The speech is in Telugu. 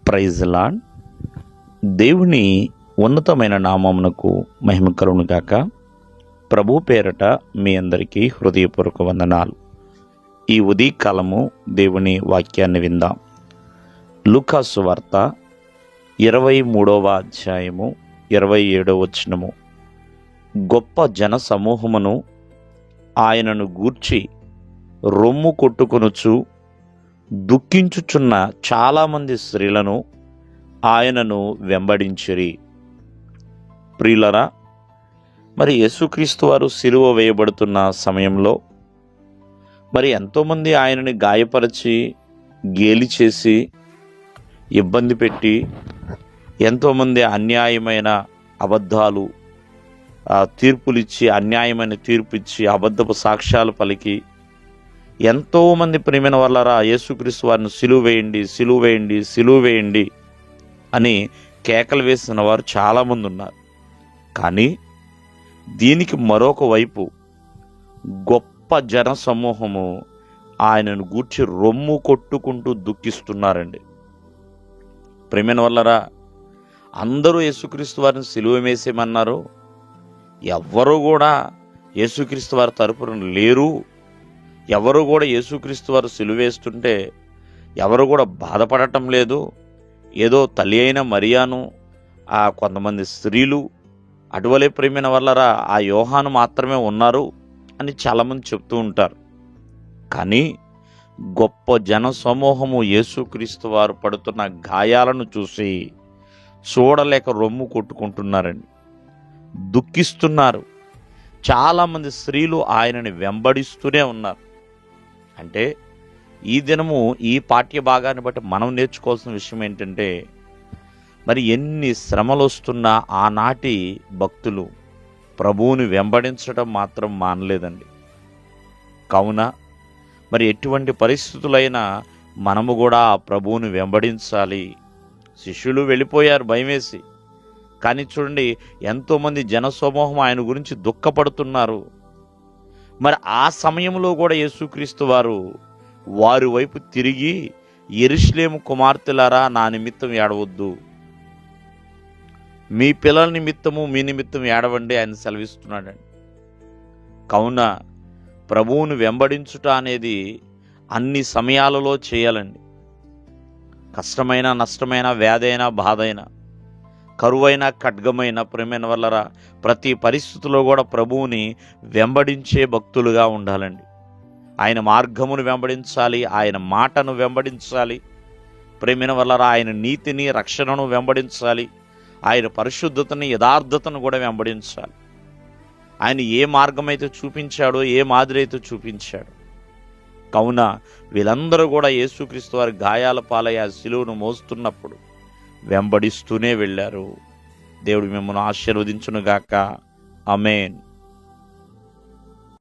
Praise lord. దేవుని ఉన్నతమైన నామమునకు మహిమ కలుగును గాక. ప్రభు పేరట మీ అందరికీ హృదయపూర్వక వందనాలు. ఈ ఉదయకాలము దేవుని వాక్యాన్ని విందాం. లూకా సువార్త 23వ అధ్యాయము 27వ వచనము. గొప్ప జన సమూహమును ఆయనను గూర్చి రొమ్ము కొట్టుకొనుచు దుఃఖించుచున్న చాలామంది స్త్రీలను ఆయనను వెంబడించిరి. ప్రియులరా, మరి యేసుక్రీస్తు వారు సిలువ వేయబడుతున్న సమయంలో మరి ఎంతోమంది ఆయనని గాయపరిచి గేలి చేసి ఇబ్బంది పెట్టి ఎంతోమంది అన్యాయమైన అబద్ధాలు తీర్పులిచ్చి అన్యాయమైన తీర్పిచ్చి అబద్ధపు సాక్ష్యాలు పలికి ఎంతోమంది ప్రియమైన వాళ్ళరా యేసుక్రీస్తు వారిని సిలువ వేయండి, సిలువ వేయండి, సిలువ వేయండి అని కేకలు వేసిన వారు చాలామంది ఉన్నారు. కానీ దీనికి మరొక వైపు గొప్ప జన సమూహము ఆయనను గూర్చి రొమ్ము కొట్టుకుంటూ దుఃఖిస్తున్నారండి. ప్రియమైన వాళ్ళరా, అందరూ యేసుక్రీస్తు వారిని సిలువ వేసేయమన్నారు. ఎవ్వరూ కూడా యేసుక్రీస్తు వారి తరపున లేరు. ఎవరు కూడా యేసుక్రీస్తు వారు సిలువేస్తుంటే ఎవరు కూడా బాధపడటం లేదు. ఏదో తల్లి అయిన మరియాను కొంతమంది స్త్రీలు అటువలే ప్రేమైన వల్లరా ఆ యోహాను మాత్రమే ఉన్నారు అని చాలామంది చెప్తూ ఉంటారు. కానీ గొప్ప జన సమూహము యేసుక్రీస్తు వారు పడుతున్న గాయాలను చూసి చూడలేక రొమ్ము కొట్టుకుంటున్నారండి, దుఃఖిస్తున్నారు. చాలామంది స్త్రీలు ఆయనని వెంబడిస్తూనే ఉన్నారు. అంటే ఈ దినము ఈ పాఠ్య భాగాన్ని బట్టి మనం నేర్చుకోవాల్సిన విషయం ఏంటంటే, మరి ఎన్ని శ్రమలు వస్తున్నా ఆనాటి భక్తులు ప్రభువుని వెంబడించడం మాత్రం మానలేదండి. కావున మరి ఎటువంటి పరిస్థితులైనా మనము కూడా ఆ ప్రభువుని వెంబడించాలి. శిష్యులు వెళ్ళిపోయారు భయమేసి, కానీ చూడండి ఎంతోమంది జనసమూహం ఆయన గురించి దుఃఖపడుతున్నారు. మరి ఆ సమయంలో కూడా యేసుక్రీస్తు వారు వారి వైపు తిరిగి, యెరూషలేము కుమార్తెలారా నా నిమిత్తం ఏడవద్దు, మీ పిల్లల నిమిత్తము మీ నిమిత్తం ఏడవండి ఆయన సెలవిస్తున్నాడండి. కావున ప్రభువును వెంబడించుట అనేది అన్ని సమయాలలో చేయాలండి. కష్టమైన, నష్టమైన, వ్యాధైన, బాధైన, కరువైన, ఖడ్గమైన ప్రేమైన వల్లరా ప్రతి పరిస్థితుల్లో కూడా ప్రభువుని వెంబడించే భక్తులుగా ఉండాలండి. ఆయన మార్గమును వెంబడించాలి, ఆయన మాటను వెంబడించాలి. ప్రేమైన వల్లరా ఆయన నీతిని, రక్షణను వెంబడించాలి. ఆయన పరిశుద్ధతని, యథార్థతను కూడా వెంబడించాలి. ఆయన ఏ మార్గం అయితే చూపించాడో, ఏ మాదిరి అయితే చూపించాడో. కావున వీళ్ళందరూ కూడా యేసుక్రీస్తు వారి గాయాల పాలై ఆ సిలువను మోస్తున్నప్పుడు వెంబడిస్తూనే వెళ్ళారు. దేవుడు మిమ్మల్ని ఆశీర్వదించునుగాక. ఆమేన్.